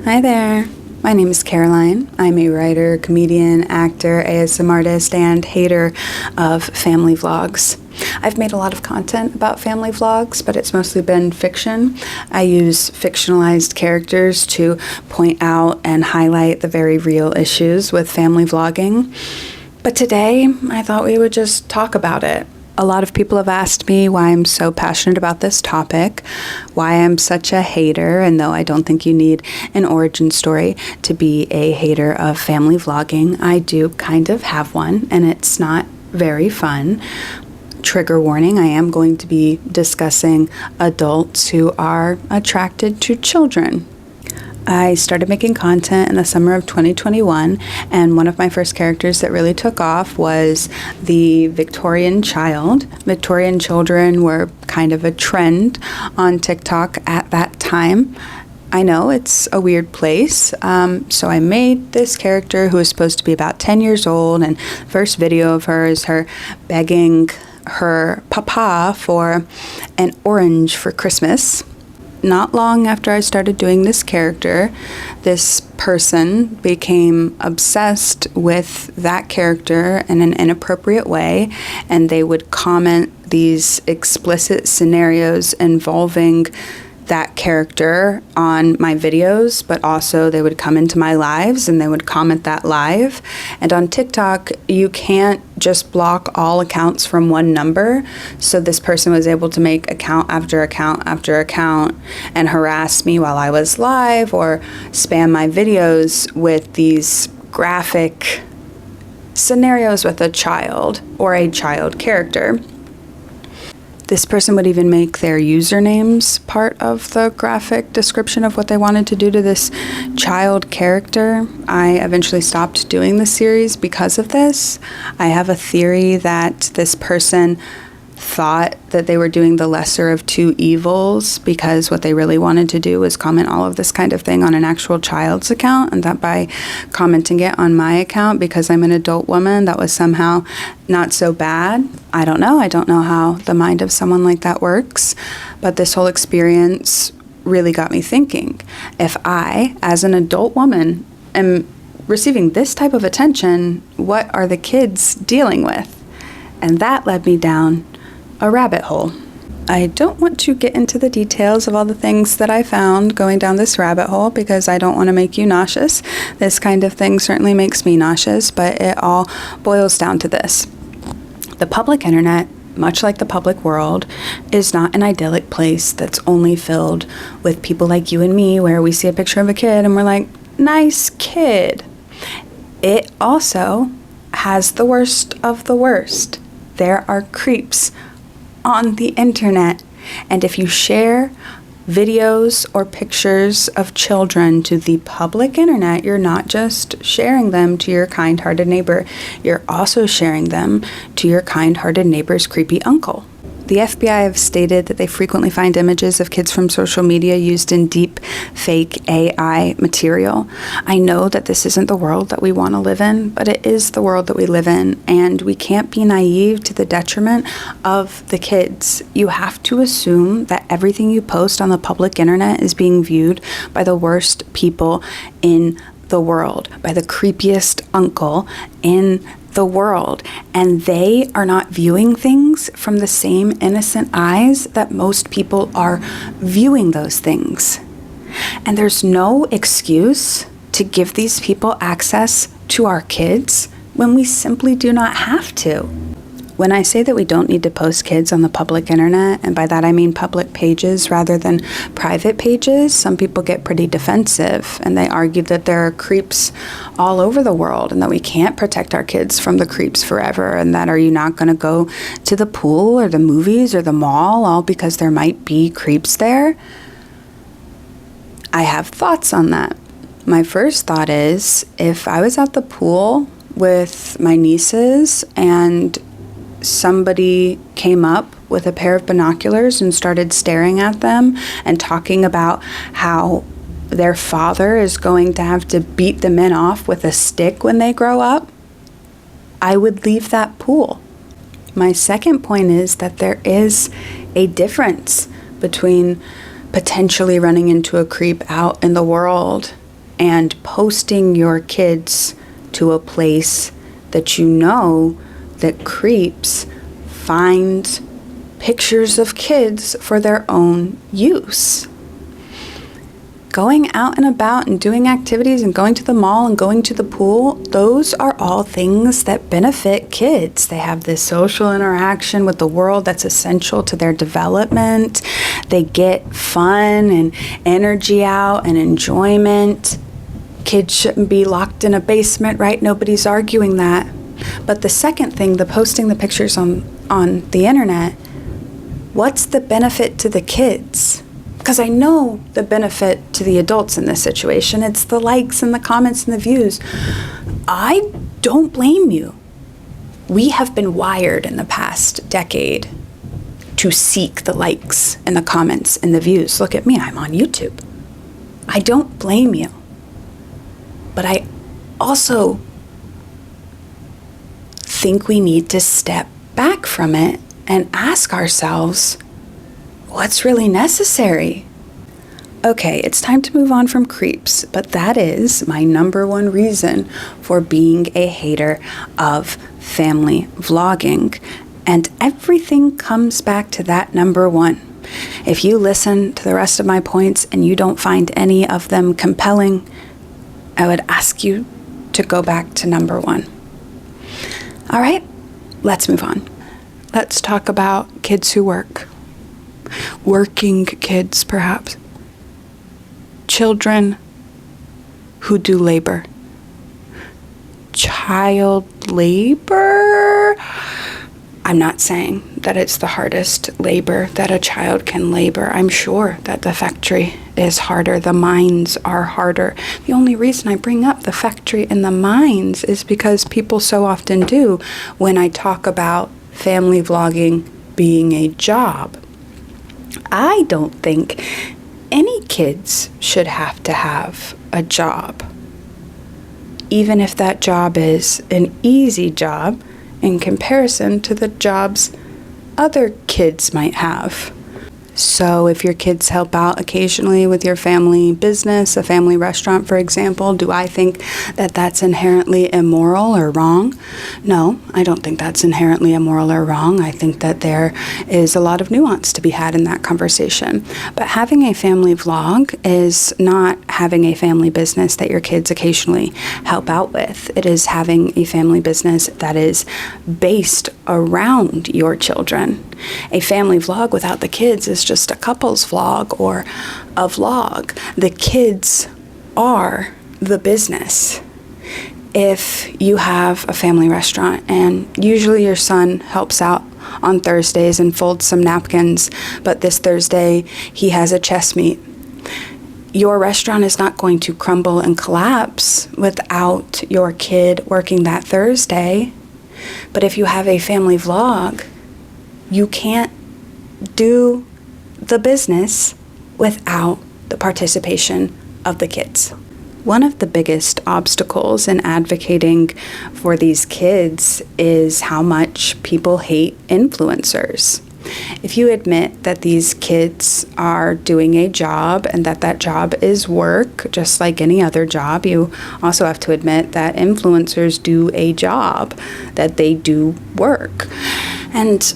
Hi there. My name is Caroline. I'm a writer, comedian, actor, ASM artist, and hater of family vlogs. I've made a lot of content about family vlogs, but it's mostly been fiction. I use fictionalized characters to point out and highlight the very real issues with family vlogging. But today, I thought we would just talk about it. A lot of people have asked me why I'm so passionate about this topic, why I'm such a hater, and though I don't think you need an origin story to be a hater of family vlogging, I do kind of have one, and it's not very fun. Trigger warning, I am going to be discussing adults who are attracted to children. I started making content in the summer of 2021, and one of my first characters that really took off was the Victorian child. Victorian children were kind of a trend on TikTok at that time. I know it's a weird place, so I made this character who was supposed to be about 10 years old, and the first video of her is her begging her papa for an orange for Christmas. Not long after I started doing this character, this person became obsessed with that character in an inappropriate way, and they would comment these explicit scenarios involving that character on my videos, but also they would come into my lives and they would comment that live. And on TikTok, you can't just block all accounts from one number. So this person was able to make account after account after account and harass me while I was live or spam my videos with these graphic scenarios with a child or a child character. This person would even make their usernames part of the graphic description of what they wanted to do to this child character. I eventually stopped doing the series because of this. I have a theory that this person thought that they were doing the lesser of two evils because what they really wanted to do was comment all of this kind of thing on an actual child's account, and that by commenting it on my account because I'm an adult woman, that was somehow not so bad. I don't know how the mind of someone like that works, but this whole experience really got me thinking. If I, as an adult woman, am receiving this type of attention, what are the kids dealing with? And that led me down a rabbit hole. I don't want to get into the details of all the things that I found going down this rabbit hole because I don't want to make you nauseous. This kind of thing certainly makes me nauseous, but it all boils down to this. The public internet, much like the public world, is not an idyllic place that's only filled with people like you and me where we see a picture of a kid and we're like, nice kid. It also has the worst of the worst. There are creeps on the internet, and if you share videos or pictures of children to the public internet, you're not just sharing them to your kind-hearted neighbor, you're also sharing them to your kind-hearted neighbor's creepy uncle. The FBI have stated that they frequently find images of kids from social media used in deep fake AI material. I know that this isn't the world that we want to live in, but it is the world that we live in, and we can't be naive to the detriment of the kids. You have to assume that everything you post on the public internet is being viewed by the worst people in the world, by the creepiest uncle in the world, and they are not viewing things from the same innocent eyes that most people are viewing those things. And there's no excuse to give these people access to our kids when we simply do not have to. When I say that we don't need to post kids on the public internet, and by that I mean public pages rather than private pages, some people get pretty defensive and they argue that there are creeps all over the world and that we can't protect our kids from the creeps forever, and that are you not going to go to the pool or the movies or the mall all because there might be creeps there? I have thoughts on that. My first thought is, if I was at the pool with my nieces and somebody came up with a pair of binoculars and started staring at them and talking about how their father is going to have to beat the men off with a stick when they grow up, I would leave that pool. My second point is that there is a difference between potentially running into a creep out in the world and posting your kids to a place that you know that creeps find pictures of kids for their own use. Going out and about and doing activities and going to the mall and going to the pool, those are all things that benefit kids. They have this social interaction with the world that's essential to their development. They get fun and energy out and enjoyment. Kids shouldn't be locked in a basement, right? Nobody's arguing that. But the second thing, the posting the pictures on the internet, what's the benefit to the kids? Because I know the benefit to the adults in this situation. It's the likes and the comments and the views. I don't blame you. We have been wired in the past decade to seek the likes and the comments and the views. Look at me, I'm on YouTube. I don't blame you. But I also think we need to step back from it and ask ourselves, what's really necessary? Okay, it's time to move on from creeps, but that is my number one reason for being a hater of family vlogging. And everything comes back to that number one. If you listen to the rest of my points and you don't find any of them compelling, I would ask you to go back to number one. All right, let's move on. Let's talk about kids who work. Working kids, perhaps. Children who do labor. Child labor? I'm not saying that it's the hardest labor that a child can labor. I'm sure that the factory is harder. The mines are harder. The only reason I bring up the factory and the mines is because people so often do when I talk about family vlogging being a job. I don't think any kids should have to have a job, even if that job is an easy job in comparison to the jobs other kids might have. So if your kids help out occasionally with your family business, a family restaurant, for example, do I think that that's inherently immoral or wrong? No, I don't think that's inherently immoral or wrong. I think that there is a lot of nuance to be had in that conversation. But having a family vlog is not having a family business that your kids occasionally help out with. It is having a family business that is based around your children. A family vlog without the kids is just a couple's vlog or a vlog. The kids are the business. If you have a family restaurant and usually your son helps out on Thursdays and folds some napkins, but this Thursday he has a chess meet, your restaurant is not going to crumble and collapse without your kid working that Thursday. But if you have a family vlog, you can't do the business without the participation of the kids. One of the biggest obstacles in advocating for these kids is how much people hate influencers. If you admit that these kids are doing a job and that that job is work, just like any other job, you also have to admit that influencers do a job, that they do work. And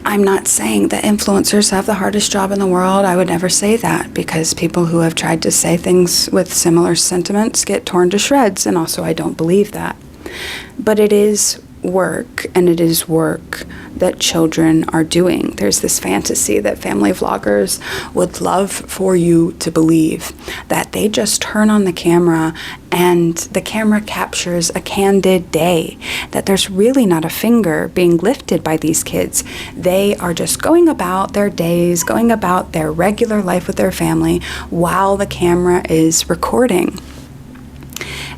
I'm not saying that influencers have the hardest job in the world. I would never say that, because people who have tried to say things with similar sentiments get torn to shreds, and also I don't believe that. But it is work, and it is work that children are doing. There's this fantasy that family vloggers would love for you to believe that they just turn on the camera and the camera captures a candid day, that there's really not a finger being lifted by these kids. They are just going about their days, going about their regular life with their family while the camera is recording.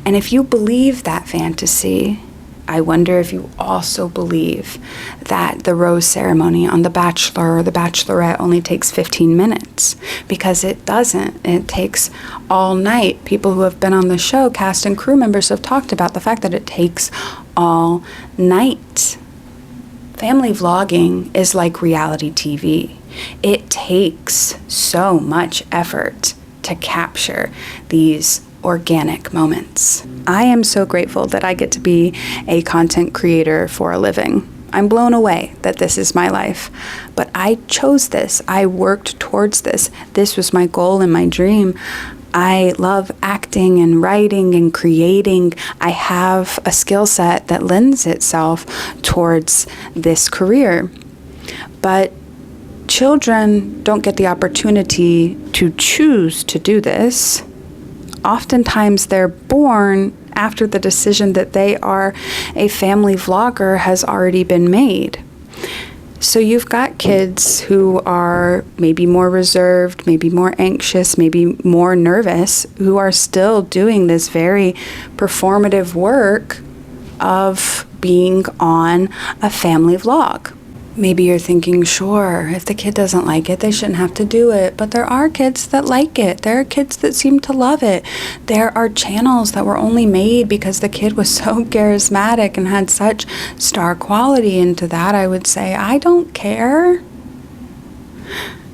And if you believe that fantasy, I wonder if you also believe that the rose ceremony on The Bachelor or The Bachelorette only takes 15 minutes, because it doesn't. It takes all night. People who have been on the show, cast and crew members, have talked about the fact that it takes all night. Family vlogging is like reality TV. It takes so much effort to capture these organic moments. I am so grateful that I get to be a content creator for a living. I'm blown away that this is my life, but I chose this. I worked towards this. This was my goal and my dream. I love acting and writing and creating. I have a skill set that lends itself towards this career. But children don't get the opportunity to choose to do this. Oftentimes they're born after the decision that they are a family vlogger has already been made. So you've got kids who are maybe more reserved, maybe more anxious, maybe more nervous, who are still doing this very performative work of being on a family vlog. Maybe you're thinking, sure, if the kid doesn't like it, they shouldn't have to do it. But there are kids that like it. There are kids that seem to love it. There are channels that were only made because the kid was so charismatic and had such star quality. And to that, I would say, I don't care.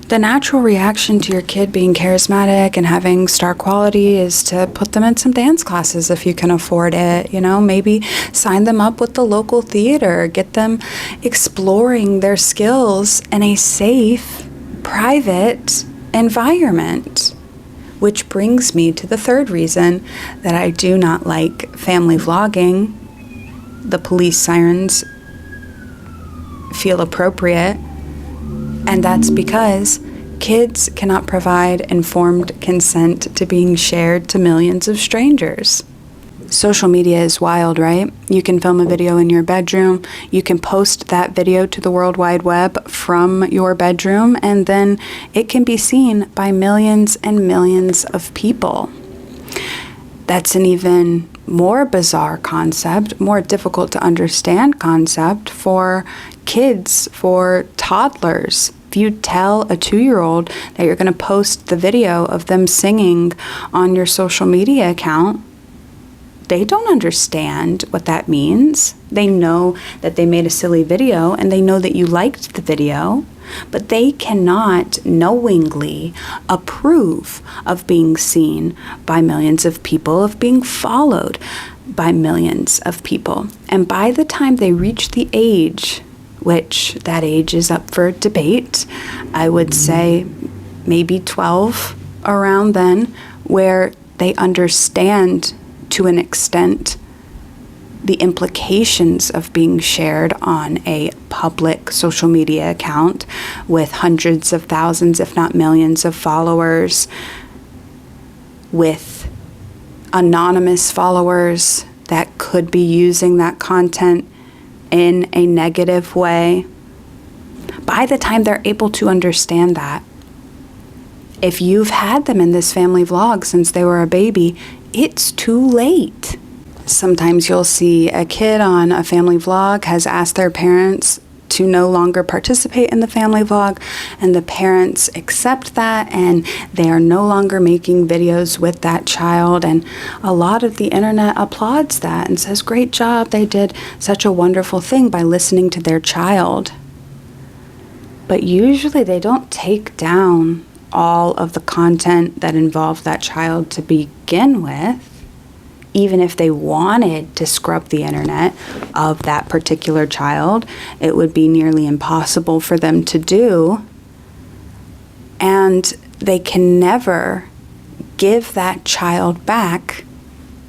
The natural reaction to your kid being charismatic and having star quality is to put them in some dance classes if you can afford it. Maybe sign them up with the local theater, get them exploring their skills in a safe, private environment. Which brings me to the third reason that I do not like family vlogging. The police sirens feel appropriate. And that's because kids cannot provide informed consent to being shared to millions of strangers. Social media is wild, right? You can film a video in your bedroom, you can post that video to the World Wide Web from your bedroom, and then it can be seen by millions and millions of people. That's an even more bizarre concept, more difficult to understand concept for kids, for toddlers. If you tell a 2-year-old that you're going to post the video of them singing on your social media account, they don't understand what that means. They know that they made a silly video and they know that you liked the video, but they cannot knowingly approve of being seen by millions of people, of being followed by millions of people. And by the time they reach the age, which that age is up for debate, I would say maybe 12, around then, where they understand to an extent the implications of being shared on a public social media account with hundreds of thousands, if not millions of followers, with anonymous followers that could be using that content in a negative way. By the time they're able to understand that, if you've had them in this family vlog since they were a baby, it's too late. Sometimes you'll see a kid on a family vlog has asked their parents to no longer participate in the family vlog, and the parents accept that, and they are no longer making videos with that child. And a lot of the internet applauds that and says, great job, they did such a wonderful thing by listening to their child. But usually they don't take down all of the content that involved that child to begin with. Even if they wanted to scrub the internet of that particular child, it would be nearly impossible for them to do. And they can never give that child back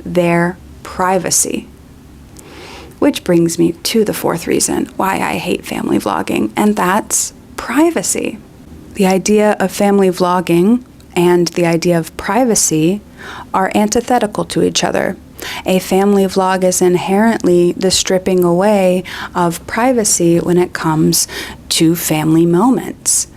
their privacy. Which brings me to the fourth reason why I hate family vlogging, and that's privacy. The idea of family vlogging and the idea of privacy are antithetical to each other. A family vlog is inherently the stripping away of privacy when it comes to family moments.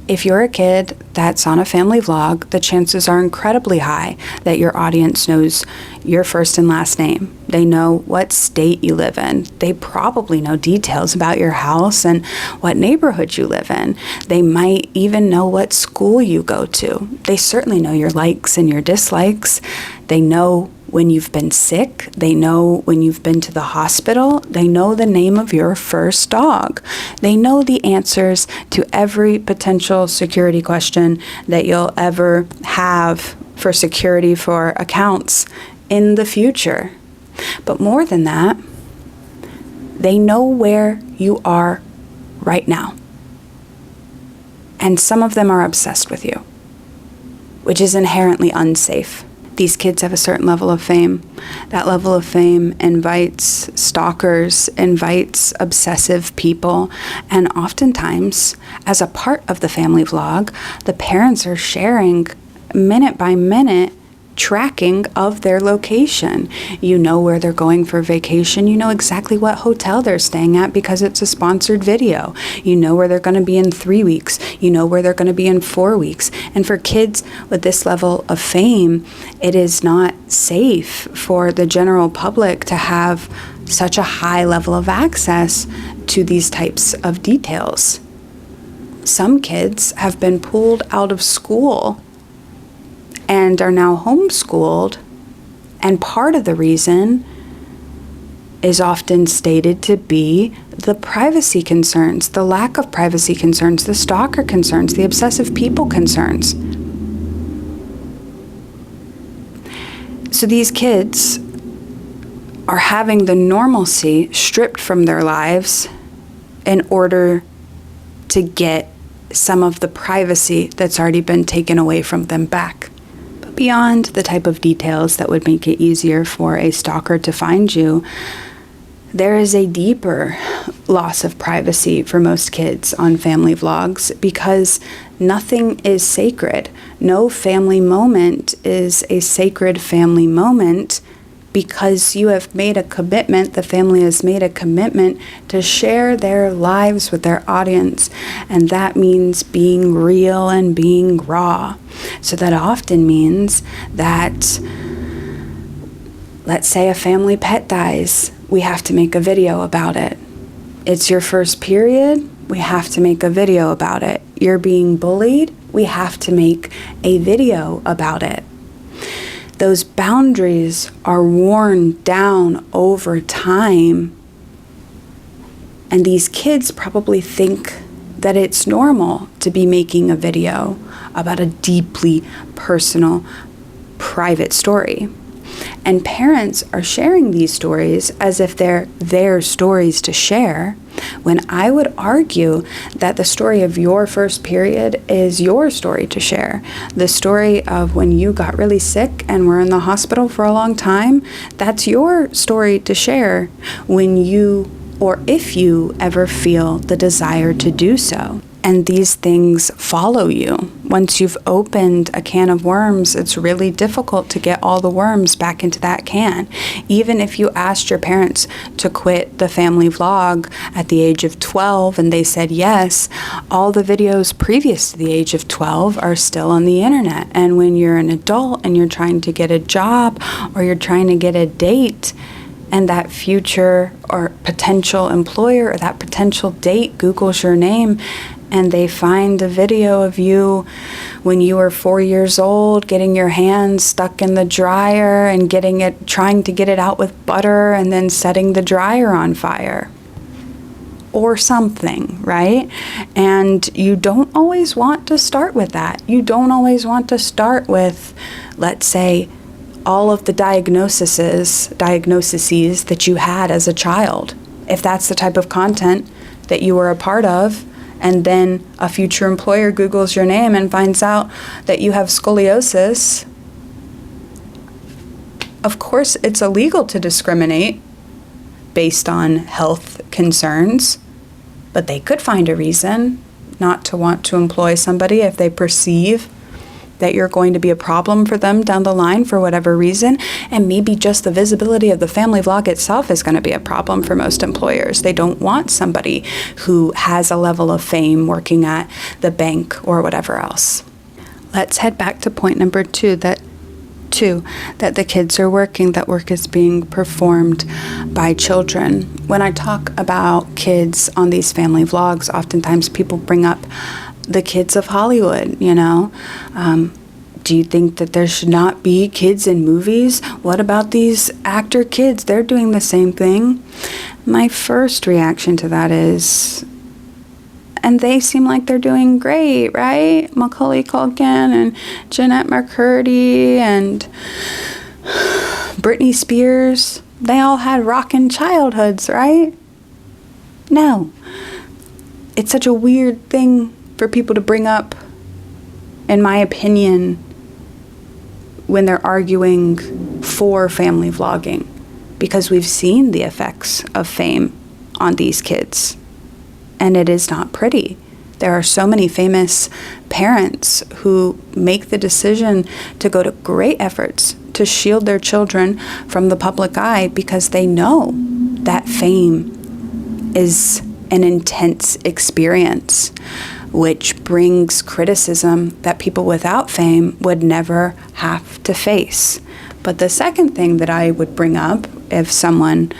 If you're a kid that's on a family vlog, the chances are incredibly high that your audience knows your first and last name. They know what state you live in. They probably know details about your house and what neighborhood you live in. They might even know what school you go to. They certainly know your likes and your dislikes. They know when you've been sick. They know when you've been to the hospital. They know the name of your first dog. They know the answers to every potential security question that you'll ever have for security for accounts in the future. But more than that, they know where you are right now. And some of them are obsessed with you, which is inherently unsafe. These kids have a certain level of fame. That level of fame invites stalkers, invites obsessive people, and oftentimes, as a part of the family vlog, the parents are sharing minute by minute tracking of their location. You know where they're going for vacation. You know exactly what hotel they're staying at because it's a sponsored video. You know where they're going to be in 3 weeks. You know where they're going to be in 4 weeks. And for kids with this level of fame, it is not safe for the general public to have such a high level of access to these types of details. Some kids have been pulled out of school and are now homeschooled, and part of the reason is often stated to be the privacy concerns, the lack of privacy concerns, the stalker concerns, the obsessive people concerns. So these kids are having the normalcy stripped from their lives in order to get some of the privacy that's already been taken away from them back. Beyond the type of details that would make it easier for a stalker to find you, there is a deeper loss of privacy for most kids on family vlogs because nothing is sacred. No family moment is a sacred family moment because you have made a commitment, the family has made a commitment to share their lives with their audience, and that means being real and being raw. So that often means that, let's say a family pet dies, we have to make a video about it. It's your first period, we have to make a video about it. You're being bullied, we have to make a video about it. Those boundaries are worn down over time, and these kids probably think that it's normal to be making a video about a deeply personal, private story. And parents are sharing these stories as if they're their stories to share, when I would argue that the story of your first period is your story to share. The story of when you got really sick and were in the hospital for a long time, that's your story to share when you, or if you ever feel the desire to do so. And these things follow you. Once you've opened a can of worms, it's really difficult to get all the worms back into that can. Even if you asked your parents to quit the family vlog at the age of 12 and they said yes, all the videos previous to the age of 12 are still on the internet. And when you're an adult and you're trying to get a job or you're trying to get a date, and that future or potential employer or that potential date Googles your name, and they find a video of you when you were 4 years old, getting your hands stuck in the dryer and trying to get it out with butter and then setting the dryer on fire. Or something, right? And you don't always want to start with that. You don't always want to start with, let's say, all of the diagnoses that you had as a child. If that's the type of content that you were a part of, and then a future employer Googles your name and finds out that you have scoliosis, of course it's illegal to discriminate based on health concerns, but they could find a reason not to want to employ somebody if they perceive that you're going to be a problem for them down the line for whatever reason. And maybe just the visibility of the family vlog itself is going to be a problem for most employers. They don't want somebody who has a level of fame working at the bank or whatever else. Let's head back to point number two, that the kids are working, that work is being performed by children. When I talk about kids on these family vlogs, oftentimes people bring up the kids of Hollywood, do you think that there should not be kids in movies? What about these actor kids? They're doing the same thing. My first reaction to that is, and they seem like they're doing great, right? Macaulay Culkin and Jeanette McCurdy and Britney Spears, they all had rockin' childhoods, right? No. It's such a weird thing for people to bring up, in my opinion, when they're arguing for family vlogging, because we've seen the effects of fame on these kids, and it is not pretty. There are so many famous parents who make the decision to go to great efforts to shield their children from the public eye because they know that fame is an intense experience, which brings criticism that people without fame would never have to face. But the second thing that I would bring up if someone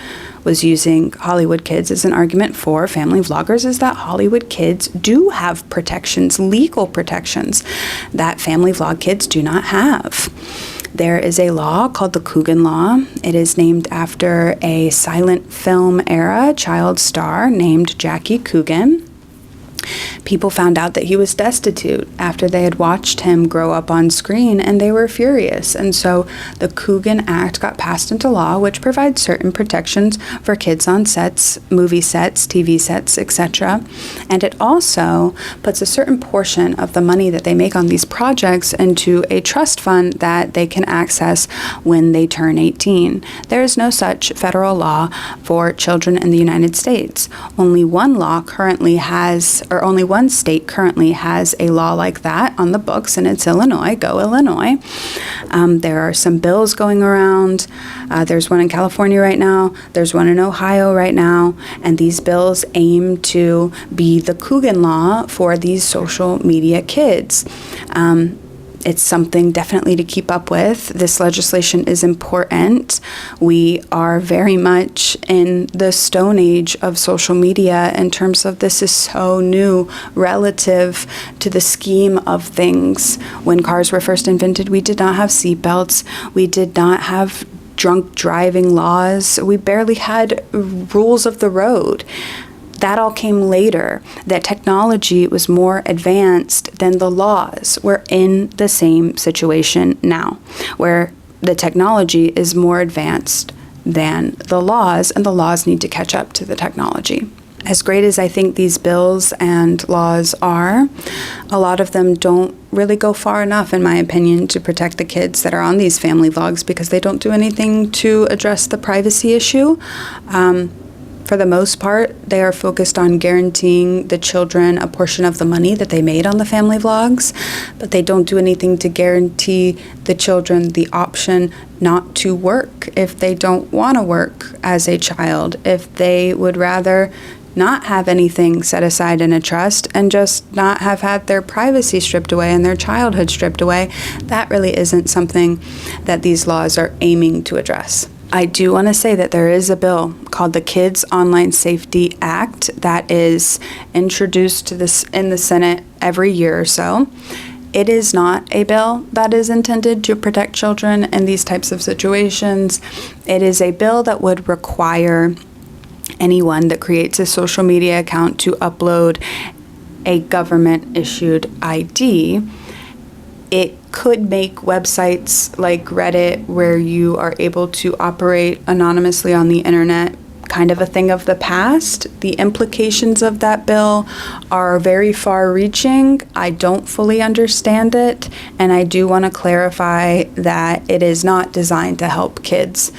was using Hollywood kids as an argument for family vloggers is that Hollywood kids do have protections, legal protections, that family vlog kids do not have. There is a law called the Coogan Law. It is named after a silent film era child star named Jackie Coogan. People found out that he was destitute after they had watched him grow up on screen, and they were furious. And so the Coogan Act got passed into law, which provides certain protections for kids on sets, movie sets, TV sets, etc. And it also puts a certain portion of the money that they make on these projects into a trust fund that they can access when they turn 18. There is no such federal law for children in the United States. Only one state currently has a law like that on the books, and it's Illinois. Go Illinois. There are some bills going around. There's one in California right now. There's one in Ohio right now. And these bills aim to be the Coogan Law for these social media kids. It's something definitely to keep up with. This legislation is important. We are very much in the stone age of social media in terms of this is so new relative to the scheme of things. When cars were first invented, we did not have seatbelts. We did not have drunk driving laws. We barely had rules of the road. That all came later. That technology was more advanced than the laws. We're in the same situation now, where the technology is more advanced than the laws, and the laws need to catch up to the technology. As great as I think these bills and laws are, a lot of them don't really go far enough, in my opinion, to protect the kids that are on these family vlogs because they don't do anything to address the privacy issue. For the most part, they are focused on guaranteeing the children a portion of the money that they made on the family vlogs, but they don't do anything to guarantee the children the option not to work if they don't want to work as a child, if they would rather not have anything set aside in a trust and just not have had their privacy stripped away and their childhood stripped away. That really isn't something that these laws are aiming to address. I do want to say that there is a bill called the Kids Online Safety Act that is introduced to this in the Senate every year or so. It is not a bill that is intended to protect children in these types of situations. It is a bill that would require anyone that creates a social media account to upload a government-issued ID. It could make websites like Reddit, where you are able to operate anonymously on the internet, kind of a thing of the past. The implications of that bill are very far-reaching. I don't fully understand it, and I do want to clarify that it is not designed to help kids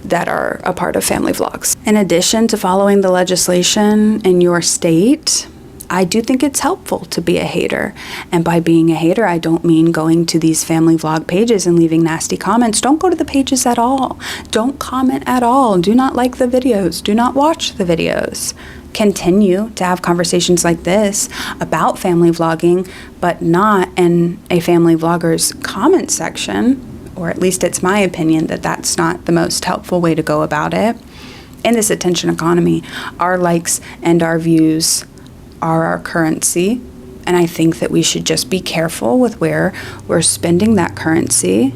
that are a part of family vlogs. In addition to following the legislation in your state, I do think it's helpful to be a hater. And by being a hater, I don't mean going to these family vlog pages and leaving nasty comments. Don't go to the pages at all. Don't comment at all. Do not like the videos. Do not watch the videos. Continue to have conversations like this about family vlogging, but not in a family vlogger's comment section, or at least it's my opinion that that's not the most helpful way to go about it. In this attention economy, our likes and our views are our currency, and I think that we should just be careful with where we're spending that currency.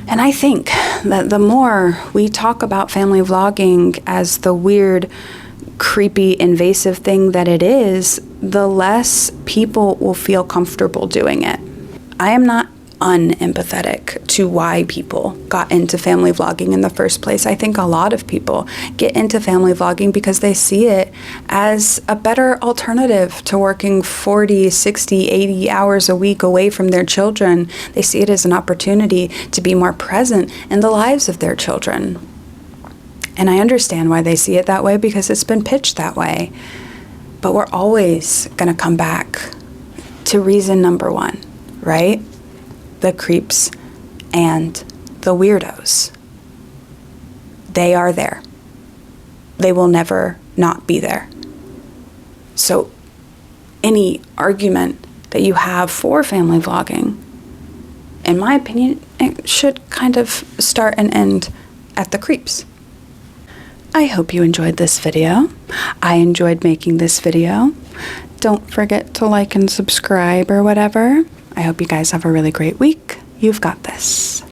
And I think that the more we talk about family vlogging as the weird creepy, invasive thing that it is, the less people will feel comfortable doing it. I am not unempathetic to why people got into family vlogging in the first place. I think a lot of people get into family vlogging because they see it as a better alternative to working 40, 60, 80 hours a week away from their children. They see it as an opportunity to be more present in the lives of their children. And I understand why they see it that way, because it's been pitched that way. But we're always going to come back to reason number one, right? The creeps and the weirdos. They are there. They will never not be there. So any argument that you have for family vlogging, in my opinion, it should kind of start and end at the creeps. I hope you enjoyed this video. I enjoyed making this video. Don't forget to like and subscribe or whatever. I hope you guys have a really great week. You've got this.